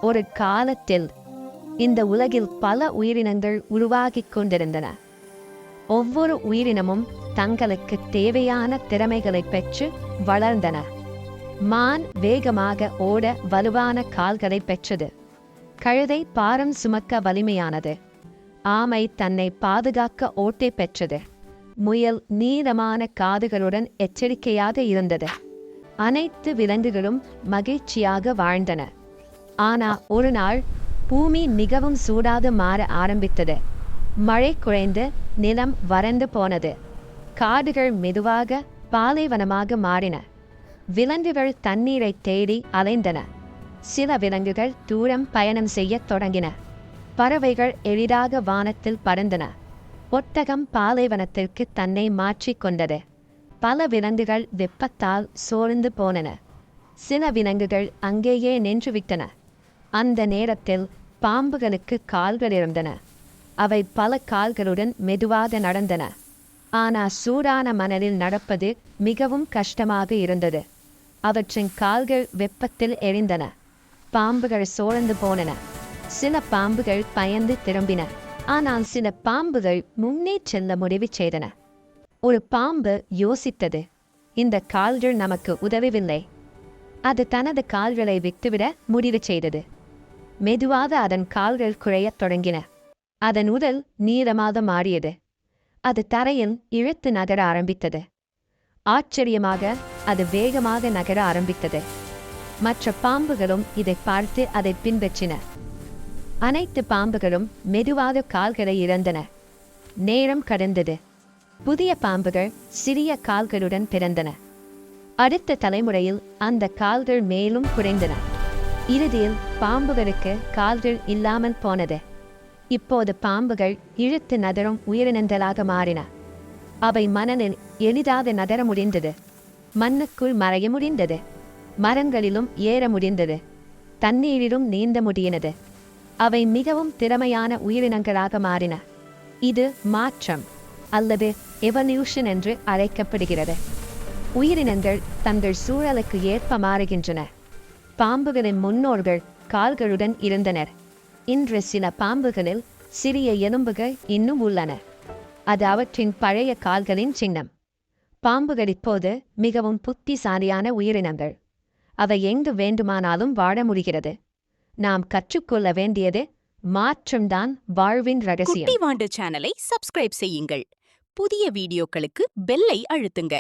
ஒரு காலத்தில் இந்த உலகில் பல உயிரினங்கள் உருவாகிக் கொண்டிருந்தன. ஒவ்வொரு உயிரினமும் தங்களுக்கு தேவையான திறமைகளை பெற்று வளர்ந்தன. மான் வேகமாக ஓட வலுவான கால்களை பெற்றது. கழுதை பாரம் சுமக்க வலிமையானது. ஆமை தன்னை பாதுகாக்க ஓட்டை பெற்றது. முயல் நீளமான காதுகளுடன் எச்சரிக்கையாக இருந்தது. அனைத்து விலங்குகளும் மகிழ்ச்சியாக வாழ்ந்தன. ஆனா ஒரு நாள் பூமி மிகவும் சூடாக மாற ஆரம்பித்தது. மழை குறைந்து நிலம் வறண்டு போனது. காடுகள் மெதுவாக பாலைவனமாக மாறின. விலங்குகள் தண்ணீரை தேடி அலைந்தன. சில விலங்குகள் தூரம் பயணம் செய்யத் தொடங்கின. பறவைகள் எளிதாக வானத்தில் பறந்தன. ஒட்டகம் பாலைவனத்திற்கு தன்னை மாற்றிக் கொண்டது. பல விலங்குகள் வெப்பத்தால் சோர்ந்து போனன. சில விலங்குகள் அங்கேயே நின்றுவிட்டன. அந்த நேரத்தில் பாம்புகளுக்கு கால்கள் இருந்தன. அவை பல கால்களுடன் மெதுவாக நடந்தன. ஆனால் சூடான மணலில் நடப்பது மிகவும் கஷ்டமாக இருந்தது. அவற்றின் கால்கள் வெப்பத்தில் எரிந்தன. பாம்புகள் சோர்ந்து போனன. சில பாம்புகள் பயந்து திரும்பின. ஆனால் சில பாம்புகள் முன்னே செல்ல முடிவு செய்தன. ஒரு பாம்பு யோசித்தது, இந்த கால்கள் நமக்கு உதவவில்லை. அது தனது கால்களை விட்டுவிட முடிவு செய்தது. மெதுவாக அதன் கால்கள் குறையத் தொடங்கின. அதன் உடல் நீளமாக மாறியது. அது தரையில் இழுத்து நகர ஆரம்பித்தது. ஆச்சரியமாக அது வேகமாக நகர ஆரம்பித்தது. மற்ற பாம்புகளும் இதை பார்த்து அதை பின்பற்றின. அனைத்து பாம்புகளும் மெதுவாக கால்களை இழந்தன. நேரம் கடந்தது. புதிய பாம்புகள் சிறிய கால்களுடன் பிறந்தன. அடுத்த தலைமுறையில் அந்த கால்கள் மேலும் குறைந்தன. இறுதியில் பாம்புகளுக்கு கால்கள் இல்லாமல் போனது. இப்போது பாம்புகள் இழுத்து நகரும் உயிரினங்களாக மாறின. அவை மணலில் எளிதாக நகர முடிந்தது. மண்ணுக்குள் மறைய முடிந்தது. மரங்களிலும் ஏற முடிந்தது. தண்ணீரிலும் நீந்த முடியினது. அவை மிகவும் திறமையான உயிரினங்களாக மாறின. இது மாற்றம் அல்லது எவல்யூஷன் என்று அழைக்கப்படுகிறது. உயிரினங்கள் தங்கள் சூழலுக்கு ஏற்ப மாறுகின்றன. பாம்புகளின் முன்னோர்கள் கால்களுடன் இருந்தனர். இன்று சில பாம்புகளில் சிறிய எலும்புகள் இன்னும் உள்ளன. அது அவற்றின் பழைய கால்களின் சின்னம். பாம்புகள் இப்போது மிகவும் புத்திசாலியான உயிரினங்கள். அவை எங்கு வேண்டுமானாலும் வாழ முடிகிறது. நாம் கற்றுக்கொள்ள வேண்டியது மாற்றம்தான் வாழ்வின் ரகசியம். குட்டி வாண்டு சேனலை சப்ஸ்கிரைப் செய்யுங்கள். புதிய வீடியோக்களுக்கு பெல்லை அழுத்துங்க.